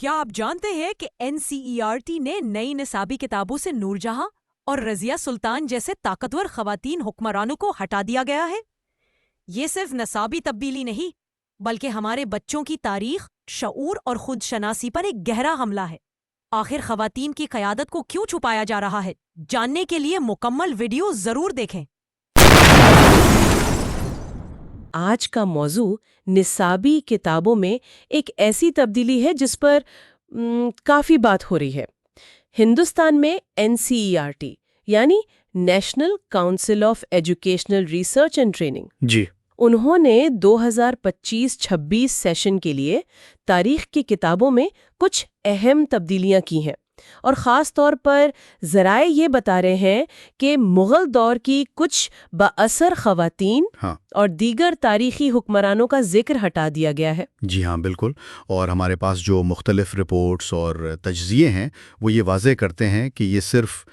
کیا آپ جانتے ہیں کہ NCERT نے نئی نصابی کتابوں سے نور جہاں اور رضیہ سلطان جیسے طاقتور خواتین حکمرانوں کو ہٹا دیا گیا ہے؟ یہ صرف نصابی تبدیلی نہیں، بلکہ ہمارے بچوں کی تاریخ، شعور اور خود شناسی پر ایک گہرا حملہ ہے۔ آخر خواتین کی قیادت کو کیوں چھپایا جا رہا ہے؟ جاننے کے لیے مکمل ویڈیو ضرور دیکھیں۔ آج کا موضوع نصابی کتابوں میں ایک ایسی تبدیلی ہے جس پر کافی بات ہو رہی ہے۔ ہندوستان میں NCERT یعنی national council of educational research and training, جی انہوں نے 2025-26 سیشن کے لیے تاریخ کی کتابوں میں کچھ اہم تبدیلیاں کی ہیں، اور خاص طور پر ذرائع یہ بتا رہے ہیں کہ مغل دور کی کچھ بااثر خواتین اور دیگر تاریخی حکمرانوں کا ذکر ہٹا دیا گیا ہے۔ جی ہاں بالکل، اور ہمارے پاس جو مختلف رپورٹس اور تجزیے ہیں وہ یہ واضح کرتے ہیں کہ یہ صرف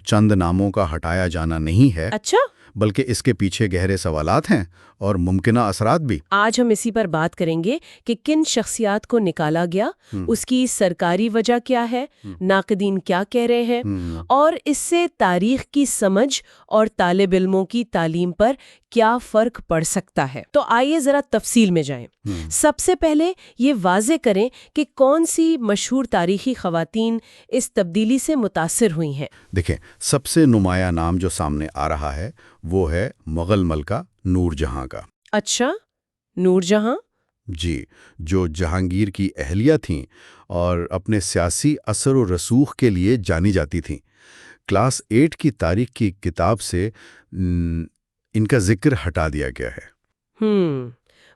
چند ناموں کا ہٹایا جانا نہیں ہے، اچھا، بلکہ اس کے پیچھے گہرے سوالات ہیں اور ممکنہ اثرات بھی۔ آج ہم اسی پر بات کریں گے کہ کن شخصیات کو نکالا گیا، اس کی سرکاری وجہ کیا ہے، ناقدین کیا کہہ رہے ہیں، اور اس سے تاریخ کی سمجھ اور طالب علموں کی تعلیم پر کیا فرق پڑ سکتا ہے۔ تو آئیے ذرا تفصیل میں جائیں۔ سب سے پہلے یہ واضح کریں کہ کون سی مشہور تاریخی خواتین اس تبدیلی سے متاثر ہوئی ہیں۔ دیکھیں، سب سے نمایاں نام جو سامنے آ رہا ہے وہ ہے مغل ملکہ نور جہاں کا۔ اچھا، نور جہاں؟ جی، جو جہانگیر کی اہلیہ تھیں اور اپنے سیاسی اثر و رسوخ کے لیے جانی جاتی تھیں۔ کلاس 8 کی تاریخ کی کتاب سے ان کا ذکر ہٹا دیا گیا ہے۔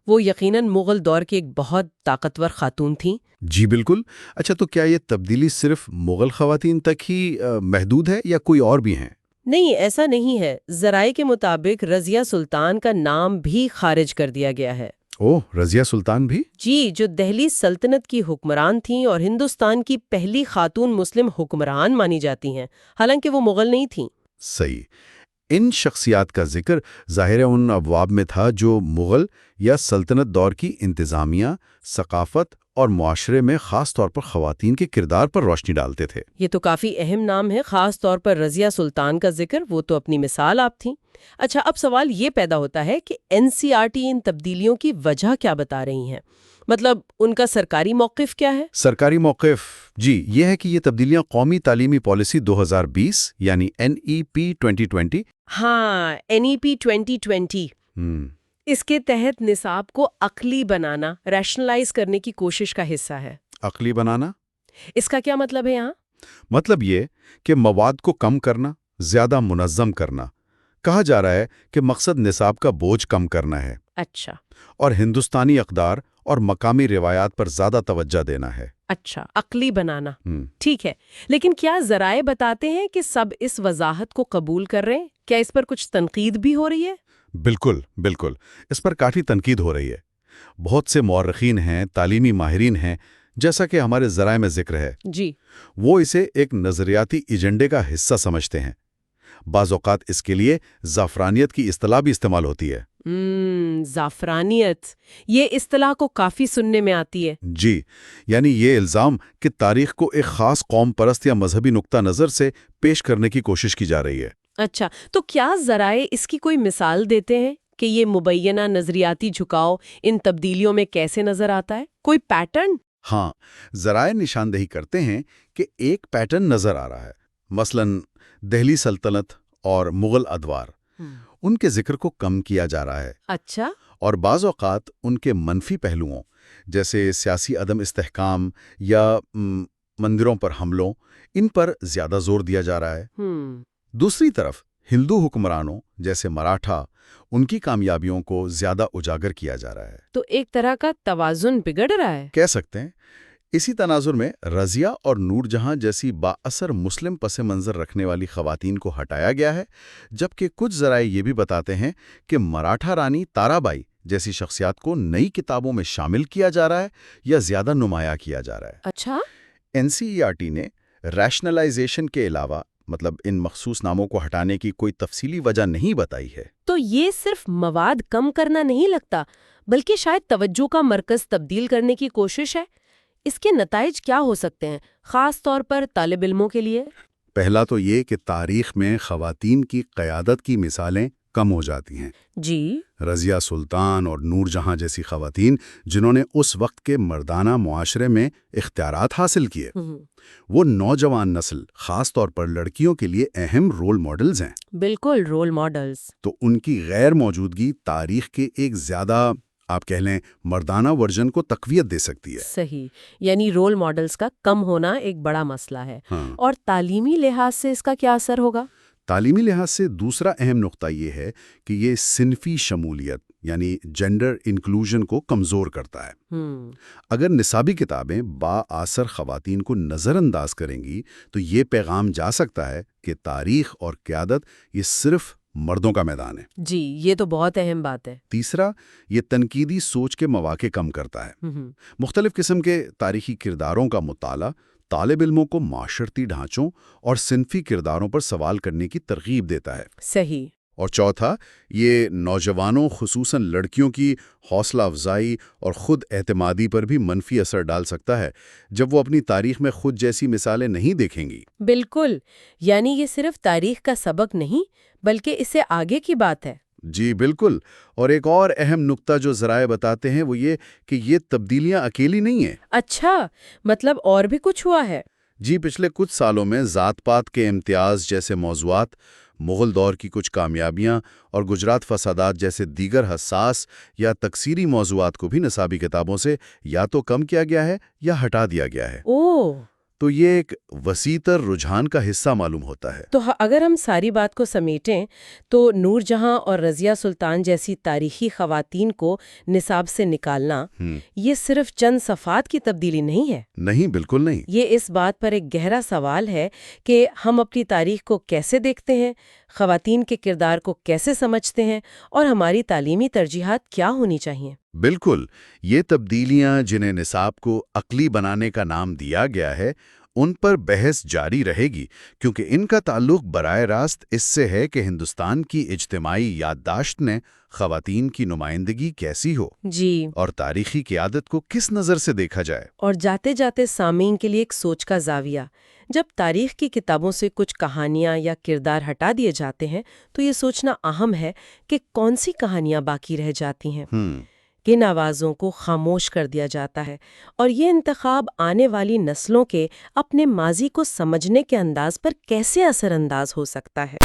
وہ یقیناً مغل دور کی ایک بہت طاقتور خاتون تھیں۔ جی بالکل۔ اچھا، تو کیا یہ تبدیلی صرف مغل خواتین تک ہی محدود ہے یا کوئی اور بھی ہیں؟ نہیں، ایسا نہیں ہے۔ ذرائع کے مطابق رضیہ سلطان کا نام بھی خارج کر دیا گیا ہے۔ اوہ، رضیہ سلطان بھی؟ جی، جو دہلی سلطنت کی حکمران تھیں اور ہندوستان کی پہلی خاتون مسلم حکمران مانی جاتی ہیں، حالانکہ وہ مغل نہیں تھیں۔ صحیح۔ ان شخصیات کا ذکر ظاہر ان ابواب میں تھا جو مغل یا سلطنت دور کی انتظامیہ، ثقافت اور معاشرے میں خاص طور پر خواتین کے کردار پر روشنی ڈالتے تھے۔ یہ تو کافی اہم نام ہے، خاص طور پر رضیہ سلطان کا ذکر، وہ تو اپنی مثال آپ تھیں۔ اچھا، اب سوال یہ پیدا ہوتا ہے کہ NCERT ان تبدیلیوں کی وجہ کیا بتا رہی ہیں؟ ان کا سرکاری موقف کیا ہے؟ سرکاری موقف جی یہ ہے کہ یہ تبدیلیاں قومی تعلیمی پالیسی 2020 یعنی NEP 2020 ہاں، NEP 2020 اس کے تحت نصاب کو عقلی بنانا، ریشنلائز کرنے کی کوشش کا حصہ ہے۔ عقلی بنانا؟ اس کا کیا مطلب ہے یہاں؟ مطلب یہ کہ مواد کو کم کرنا، زیادہ منظم کرنا۔ کہا جا رہا ہے کہ مقصد نصاب کا بوجھ کم کرنا ہے۔ اچھا، اور ہندوستانی اقدار اور مقامی روایات پر زیادہ توجہ دینا ہے۔ اچھا، عقلی بنانا، ٹھیک ہے۔ لیکن کیا ذرائع بتاتے ہیں کہ سب اس وضاحت کو قبول کر رہے ہیں؟ کیا اس پر کچھ تنقید بھی ہو رہی ہے؟ بالکل بالکل، اس پر کافی تنقید ہو رہی ہے۔ بہت سے مورخین ہیں، تعلیمی ماہرین ہیں، جیسا کہ ہمارے ذرائع میں ذکر ہے، جی، وہ اسے ایک نظریاتی ایجنڈے کا حصہ سمجھتے ہیں۔ بعض اوقات اس کے لیے زعفرانیت کی اصطلاح بھی استعمال ہوتی ہے۔ زعفرانیت، یہ اصطلاح کو کافی سننے میں آتی ہے۔ جی، یعنی یہ الزام کہ تاریخ کو ایک خاص قوم پرست یا مذہبی نقطہ نظر سے پیش کرنے کی کوشش کی جا رہی ہے۔ اچھا، تو کیا ذرائع اس کی کوئی مثال دیتے ہیں کہ یہ مبینہ نظریاتی جھکاؤ ان تبدیلیوں میں کیسے نظر آتا ہے؟ کوئی پیٹرن؟ ہاں، ذرائع نشاندہی کرتے ہیں کہ ایک پیٹرن نظر آ رہا ہے۔ مثلاً دہلی سلطنت اور مغل ادوار، ان کے ذکر کو کم کیا جا رہا ہے۔ اچھا، اور بعض اوقات ان کے منفی پہلوؤں جیسے سیاسی عدم استحکام یا مندروں پر حملوں، ان پر زیادہ زور دیا جا رہا ہے۔ دوسری طرف ہندو حکمرانوں جیسے مراٹھا، ان کی کامیابیوں کو زیادہ اجاگر کیا جا رہا ہے۔ تو ایک طرح کا توازن بگڑ رہا ہے، کہہ سکتے ہیں۔ اسی تناظر میں رضیہ اور نور جہاں جیسی بااثر مسلم پس منظر رکھنے والی خواتین کو ہٹایا گیا ہے، جبکہ کچھ ذرائع یہ بھی بتاتے ہیں کہ مراٹھا رانی تارا بائی جیسی شخصیات کو نئی کتابوں میں شامل کیا جا رہا ہے یا زیادہ نمایاں کیا جا رہا ہے۔ اچھا، NCERT نے ریشنلائزیشن کے علاوہ ان مخصوص ناموں کو ہٹانے کی کوئی تفصیلی وجہ نہیں بتائی ہے۔ تو یہ صرف مواد کم کرنا نہیں لگتا، بلکہ شاید توجہ کا مرکز تبدیل کرنے کی کوشش ہے۔ اس کے نتائج کیا ہو سکتے ہیں، خاص طور پر طالب علموں کے لیے؟ پہلا تو یہ کہ تاریخ میں خواتین کی قیادت کی مثالیں کم ہو جاتی ہیں۔ جی رضیہ سلطان اور نور جہاں جیسی خواتین جنہوں نے اس وقت کے مردانہ معاشرے میں اختیارات حاصل کیے، وہ نوجوان نسل خاص طور پر لڑکیوں کے لیے اہم رول ماڈلز ہیں۔ بالکل، رول ماڈلز۔ تو ان کی غیر موجودگی تاریخ کے ایک زیادہ آپ کہہ لیں مردانہ ورژن کو تقویت دے سکتی ہے۔ صحیح، یعنی رول ماڈلز کا کم ہونا ایک بڑا مسئلہ ہے۔ اور تعلیمی لحاظ سے اس کا کیا اثر ہوگا؟ تعلیمی لحاظ سے دوسرا اہم نقطہ یہ ہے کہ یہ صنفی شمولیت یعنی جینڈر انکلوژن کو کمزور کرتا ہے۔ اگر نصابی کتابیں بااثر خواتین کو نظر انداز کریں گی تو یہ پیغام جا سکتا ہے کہ تاریخ اور قیادت یہ صرف مردوں کا میدان ہے۔ جی، یہ تو بہت اہم بات ہے۔ تیسرا، یہ تنقیدی سوچ کے مواقع کم کرتا ہے۔ مختلف قسم کے تاریخی کرداروں کا مطالعہ طالب علموں کو معاشرتی ڈھانچوں اور صنفی کرداروں پر سوال کرنے کی ترغیب دیتا ہے۔ صحیح۔ اور چوتھا، یہ نوجوانوں خصوصاً لڑکیوں کی حوصلہ افزائی اور خود اعتمادی پر بھی منفی اثر ڈال سکتا ہے جب وہ اپنی تاریخ میں خود جیسی مثالیں نہیں دیکھیں گی۔ بالکل، یعنی یہ صرف تاریخ کا سبق نہیں بلکہ اس سے آگے کی بات ہے۔ جی بالکل، اور ایک اور اہم نقطہ جو ذرائع بتاتے ہیں وہ یہ کہ یہ تبدیلیاں اکیلی نہیں ہیں۔ اچھا، مطلب اور بھی کچھ ہوا ہے؟ جی، پچھلے کچھ سالوں میں ذات پات کے امتیاز جیسے موضوعات، مغل دور کی کچھ کامیابیاں اور گجرات فسادات جیسے دیگر حساس یا تکثیری موضوعات کو بھی نصابی کتابوں سے یا تو کم کیا گیا ہے یا ہٹا دیا گیا ہے۔ اوہ! تو یہ ایک وسیع تر رجحان کا حصہ معلوم ہوتا ہے۔ تو اگر ہم ساری بات کو سمیٹیں تو نور جہاں اور رضیہ سلطان جیسی تاریخی خواتین کو نصاب سے نکالنا یہ صرف چند صفحات کی تبدیلی نہیں ہے۔ نہیں، بالکل نہیں۔ یہ اس بات پر ایک گہرا سوال ہے کہ ہم اپنی تاریخ کو کیسے دیکھتے ہیں، خواتین کے کردار کو کیسے سمجھتے ہیں اور ہماری تعلیمی ترجیحات کیا ہونی چاہیے۔ بالکل، یہ تبدیلیاں جنہیں نصاب کو عقلی بنانے کا نام دیا گیا ہے ان پر بحث جاری رہے گی، کیونکہ ان کا تعلق براہ راست اس سے ہے کہ ہندوستان کی اجتماعی یادداشت نے خواتین کی نمائندگی کیسی ہو جی، اور تاریخی قیادت کو کس نظر سے دیکھا جائے۔ اور جاتے جاتے سامعین کے لیے ایک سوچ کا زاویہ، جب تاریخ کی کتابوں سے کچھ کہانیاں یا کردار ہٹا دیے جاتے ہیں تو یہ سوچنا اہم ہے کہ کون سی کہانیاں باقی رہ جاتی ہیں، کن آوازوں کو خاموش کر دیا جاتا ہے، اور یہ انتخاب آنے والی نسلوں کے اپنے ماضی کو سمجھنے کے انداز پر کیسے اثر انداز ہو سکتا ہے۔